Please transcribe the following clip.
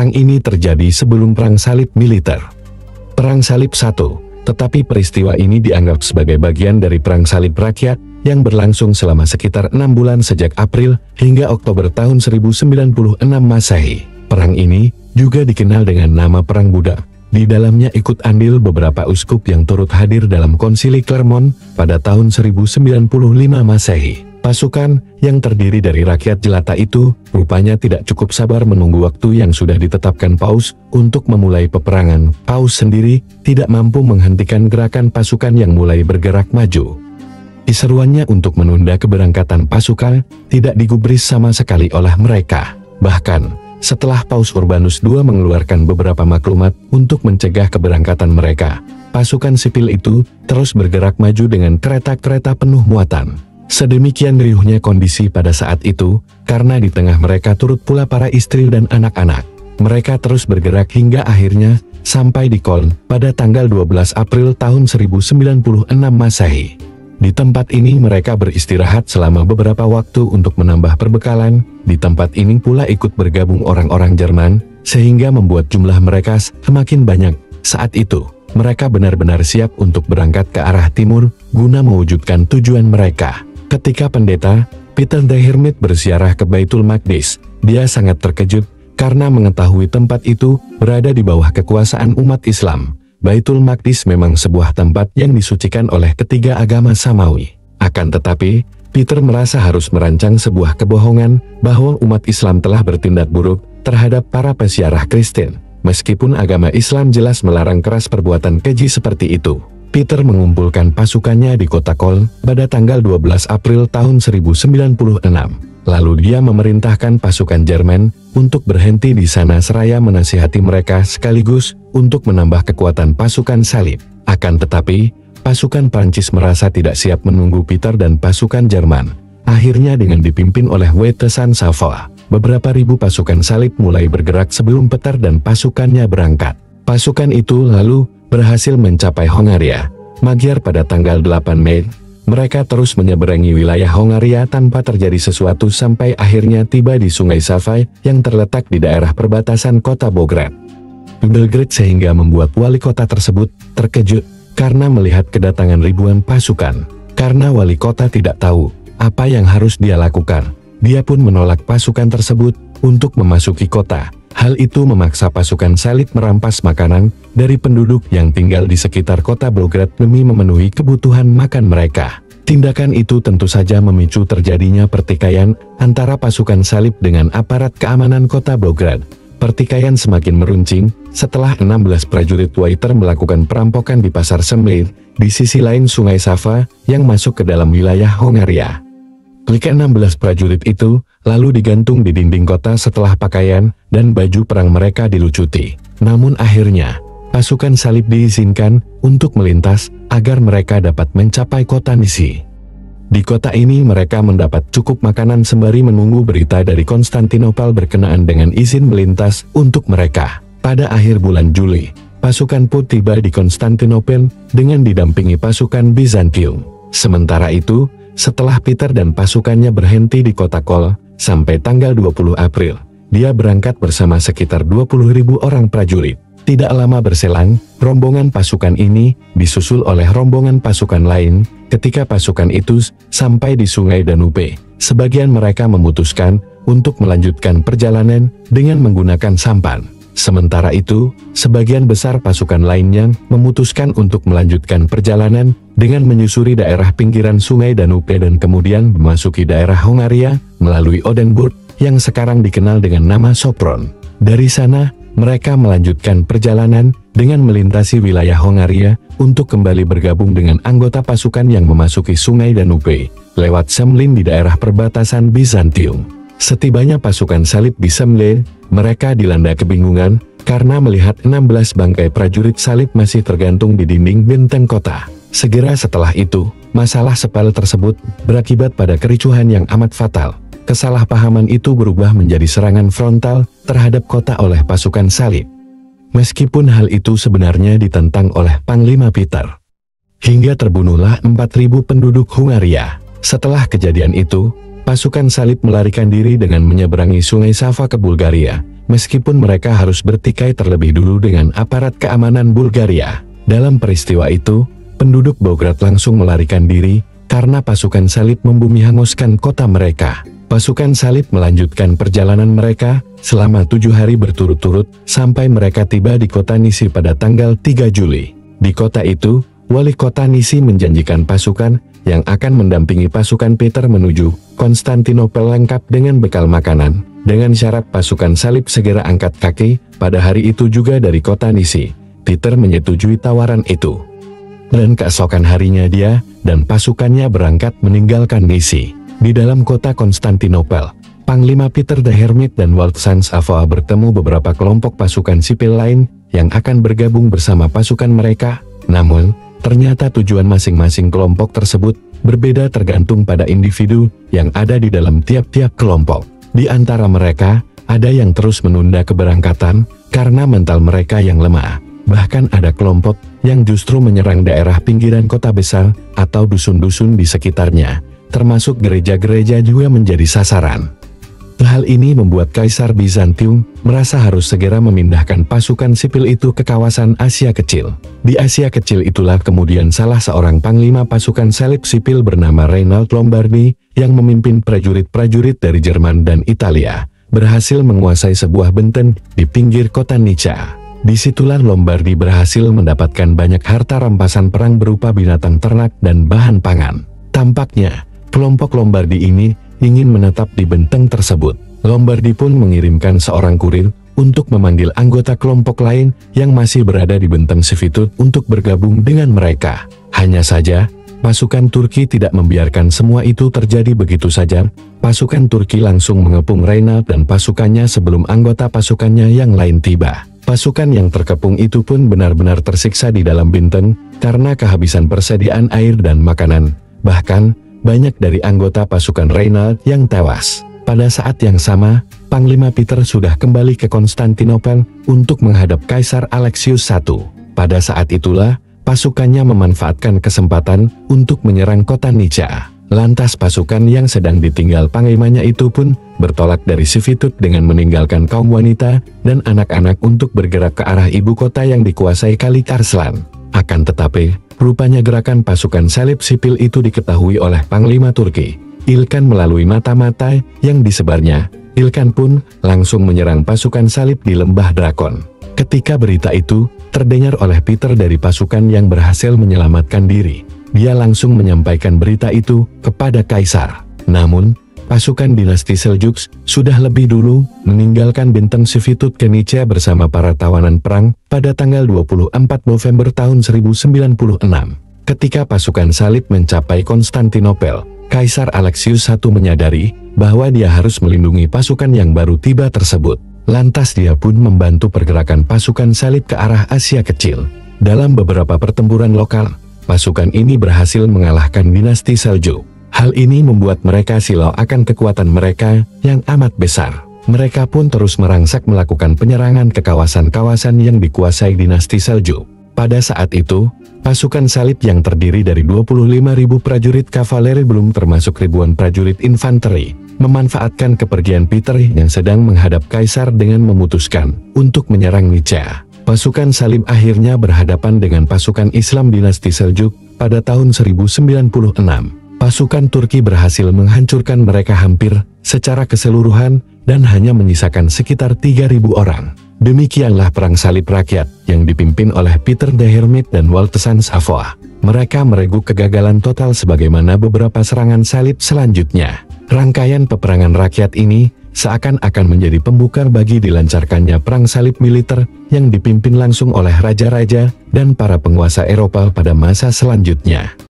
Perang ini terjadi sebelum Perang Salib Militer. Perang Salib I, tetapi peristiwa ini dianggap sebagai bagian dari Perang Salib Rakyat yang berlangsung selama sekitar 6 bulan sejak April hingga Oktober tahun 1096 Masehi. Perang ini juga dikenal dengan nama Perang Budak. Di dalamnya ikut andil beberapa uskup yang turut hadir dalam Konsili Clermont pada tahun 1095 Masehi. Pasukan yang terdiri dari rakyat jelata itu rupanya tidak cukup sabar menunggu waktu yang sudah ditetapkan Paus untuk memulai peperangan. Paus sendiri tidak mampu menghentikan gerakan pasukan yang mulai bergerak maju. Seruannya untuk menunda keberangkatan pasukan tidak digubris sama sekali oleh mereka. Bahkan, setelah Paus Urbanus II mengeluarkan beberapa maklumat untuk mencegah keberangkatan mereka, pasukan sipil itu terus bergerak maju dengan kereta-kereta penuh muatan. Sedemikian riuhnya kondisi pada saat itu, karena di tengah mereka turut pula para istri dan anak-anak. Mereka terus bergerak hingga akhirnya sampai di Koln pada tanggal 12 April tahun 1096 Masehi. Di tempat ini mereka beristirahat selama beberapa waktu untuk menambah perbekalan. Di tempat ini pula ikut bergabung orang-orang Jerman, sehingga membuat jumlah mereka semakin banyak. Saat itu, mereka benar-benar siap untuk berangkat ke arah timur, guna mewujudkan tujuan mereka. Ketika pendeta Peter the Hermit berziarah ke Baitul Maqdis, dia sangat terkejut karena mengetahui tempat itu berada di bawah kekuasaan umat Islam. Baitul Maqdis memang sebuah tempat yang disucikan oleh ketiga agama samawi. Akan tetapi, Peter merasa harus merancang sebuah kebohongan bahwa umat Islam telah bertindak buruk terhadap para peziarah Kristen. Meskipun agama Islam jelas melarang keras perbuatan keji seperti itu. Peter mengumpulkan pasukannya di kota Koln pada tanggal 12 April tahun 1096. Lalu dia memerintahkan pasukan Jerman untuk berhenti di sana seraya menasihati mereka sekaligus untuk menambah kekuatan pasukan salib. Akan tetapi, pasukan Prancis merasa tidak siap menunggu Peter dan pasukan Jerman. Akhirnya dengan dipimpin oleh Wettesan Savoie, beberapa ribu pasukan salib mulai bergerak sebelum Peter dan pasukannya berangkat. Pasukan itu lalu berhasil mencapai Hongaria, Magyar pada tanggal 8 Mei. Mereka terus menyeberangi wilayah Hongaria tanpa terjadi sesuatu sampai akhirnya tiba di Sungai Sava yang terletak di daerah perbatasan kota Belgrade. Belgrade sehingga membuat wali kota tersebut terkejut karena melihat kedatangan ribuan pasukan. Karena wali kota tidak tahu apa yang harus dia lakukan, dia pun menolak pasukan tersebut untuk memasuki kota. Hal itu memaksa pasukan salib merampas makanan dari penduduk yang tinggal di sekitar kota Belgrade demi memenuhi kebutuhan makan mereka. Tindakan itu tentu saja memicu terjadinya pertikaian antara pasukan salib dengan aparat keamanan kota Belgrade. Pertikaian semakin meruncing setelah 16 prajurit Waiter melakukan perampokan di pasar Semlir di sisi lain Sungai Sava yang masuk ke dalam wilayah Hongaria. Ke-16 prajurit itu lalu digantung di dinding kota setelah pakaian dan baju perang mereka dilucuti. Namun akhirnya, pasukan salib diizinkan untuk melintas agar mereka dapat mencapai kota Nisi. Di kota ini mereka mendapat cukup makanan sembari menunggu berita dari Konstantinopel berkenaan dengan izin melintas untuk mereka. Pada akhir bulan Juli, pasukan pun tiba di Konstantinopel dengan didampingi pasukan Bizantium. Sementara itu, setelah Peter dan pasukannya berhenti di kota Kol, sampai tanggal 20 April, dia berangkat bersama sekitar 20.000 orang prajurit. Tidak lama berselang, rombongan pasukan ini disusul oleh rombongan pasukan lain. Ketika pasukan itu sampai di Sungai Danube, sebagian mereka memutuskan untuk melanjutkan perjalanan dengan menggunakan sampan. Sementara itu, sebagian besar pasukan lainnya memutuskan untuk melanjutkan perjalanan dengan menyusuri daerah pinggiran Sungai Danube dan kemudian memasuki daerah Hongaria melalui Odenburg yang sekarang dikenal dengan nama Sopron. Dari sana, mereka melanjutkan perjalanan dengan melintasi wilayah Hongaria untuk kembali bergabung dengan anggota pasukan yang memasuki Sungai Danube lewat Semlin di daerah perbatasan Bizantium. Setibanya pasukan salib di Semlin, mereka dilanda kebingungan karena melihat 16 bangkai prajurit salib masih tergantung di dinding benteng kota. Segera setelah itu, masalah sepele tersebut berakibat pada kericuhan yang amat fatal. Kesalahpahaman itu berubah menjadi serangan frontal terhadap kota oleh pasukan salib. Meskipun hal itu sebenarnya ditentang oleh Panglima Peter. Hingga terbunuhlah 4.000 penduduk Hongaria. Setelah kejadian itu, pasukan salib melarikan diri dengan menyeberangi Sungai Sava ke Bulgaria, meskipun mereka harus bertikai terlebih dulu dengan aparat keamanan Bulgaria. Dalam peristiwa itu, penduduk Belgrad langsung melarikan diri, karena pasukan salib membumi hanguskan kota mereka. Pasukan salib melanjutkan perjalanan mereka selama 7 hari berturut-turut sampai mereka tiba di kota Nisi pada tanggal 3 Juli. Di kota itu, wali kota Nisi menjanjikan pasukan yang akan mendampingi pasukan Peter menuju Konstantinopel lengkap dengan bekal makanan, dengan syarat pasukan salib segera angkat kaki. Pada hari itu juga dari kota Nisi, Peter menyetujui tawaran itu. Dan keesokan harinya dia dan pasukannya berangkat meninggalkan Nisi. Di dalam kota Konstantinopel, Panglima Peter the Hermit dan Waldsan Savoa bertemu beberapa kelompok pasukan sipil lain yang akan bergabung bersama pasukan mereka. Namun, ternyata tujuan masing-masing kelompok tersebut berbeda tergantung pada individu yang ada di dalam tiap-tiap kelompok. Di antara mereka, ada yang terus menunda keberangkatan karena mental mereka yang lemah. Bahkan ada kelompok yang justru menyerang daerah pinggiran kota besar atau dusun-dusun di sekitarnya, termasuk gereja-gereja juga menjadi sasaran. Hal ini membuat Kaisar Bizantium merasa harus segera memindahkan pasukan sipil itu ke kawasan Asia Kecil. Di Asia Kecil itulah kemudian salah seorang panglima pasukan salib sipil bernama Reinald Lombardi yang memimpin prajurit-prajurit dari Jerman dan Italia, berhasil menguasai sebuah benteng di pinggir kota Nica. Disitulah Lombardi berhasil mendapatkan banyak harta rampasan perang berupa binatang ternak dan bahan pangan. Tampaknya, kelompok Lombardi ini ingin menetap di benteng tersebut. Lombardi pun mengirimkan seorang kurir untuk memanggil anggota kelompok lain yang masih berada di benteng Sivitut untuk bergabung dengan mereka. Hanya saja, pasukan Turki tidak membiarkan semua itu terjadi begitu saja. Pasukan Turki langsung mengepung Reinald dan pasukannya sebelum anggota pasukannya yang lain tiba. Pasukan yang terkepung itu pun benar-benar tersiksa di dalam benteng karena kehabisan persediaan air dan makanan. Bahkan, banyak dari anggota pasukan Reinald yang tewas. Pada saat yang sama, Panglima Peter sudah kembali ke Konstantinopel untuk menghadap Kaisar Alexius I. Pada saat itulah, pasukannya memanfaatkan kesempatan untuk menyerang kota Nica. Lantas pasukan yang sedang ditinggal panglimanya itu pun bertolak dari Sivitut dengan meninggalkan kaum wanita dan anak-anak untuk bergerak ke arah ibu kota yang dikuasai Kalik Arslan. Akan tetapi, rupanya gerakan pasukan salib sipil itu diketahui oleh Panglima Turki, Ilkan melalui mata-mata yang disebarnya. Ilkan pun langsung menyerang pasukan salib di lembah Drakon. Ketika berita itu terdengar oleh Peter dari pasukan yang berhasil menyelamatkan diri, dia langsung menyampaikan berita itu kepada Kaisar. Namun, pasukan dinasti Seljuk sudah lebih dulu meninggalkan benteng Sivitut ke Nica bersama para tawanan perang pada tanggal 24 November tahun 1096. Ketika pasukan salib mencapai Konstantinopel, Kaisar Alexius I menyadari bahwa dia harus melindungi pasukan yang baru tiba tersebut. Lantas dia pun membantu pergerakan pasukan salib ke arah Asia Kecil. Dalam beberapa pertempuran lokal, pasukan ini berhasil mengalahkan dinasti Seljuk. Hal ini membuat mereka silau akan kekuatan mereka yang amat besar. Mereka pun terus merangsek melakukan penyerangan ke kawasan-kawasan yang dikuasai dinasti Seljuk. Pada saat itu, pasukan salib yang terdiri dari 25.000 prajurit kavaleri belum termasuk ribuan prajurit infanteri, memanfaatkan kepergian Peter yang sedang menghadap Kaisar dengan memutuskan untuk menyerang Nica. Pasukan salib akhirnya berhadapan dengan pasukan Islam dinasti Seljuk pada tahun 1096. Pasukan Turki berhasil menghancurkan mereka hampir secara keseluruhan dan hanya menyisakan sekitar 3.000 orang. Demikianlah perang salib rakyat yang dipimpin oleh Peter the Hermit dan Waldsan Savoa. Mereka meregu kegagalan total sebagaimana beberapa serangan salib selanjutnya. Rangkaian peperangan rakyat ini seakan-akan menjadi pembuka bagi dilancarkannya perang salib militer yang dipimpin langsung oleh raja-raja dan para penguasa Eropa pada masa selanjutnya.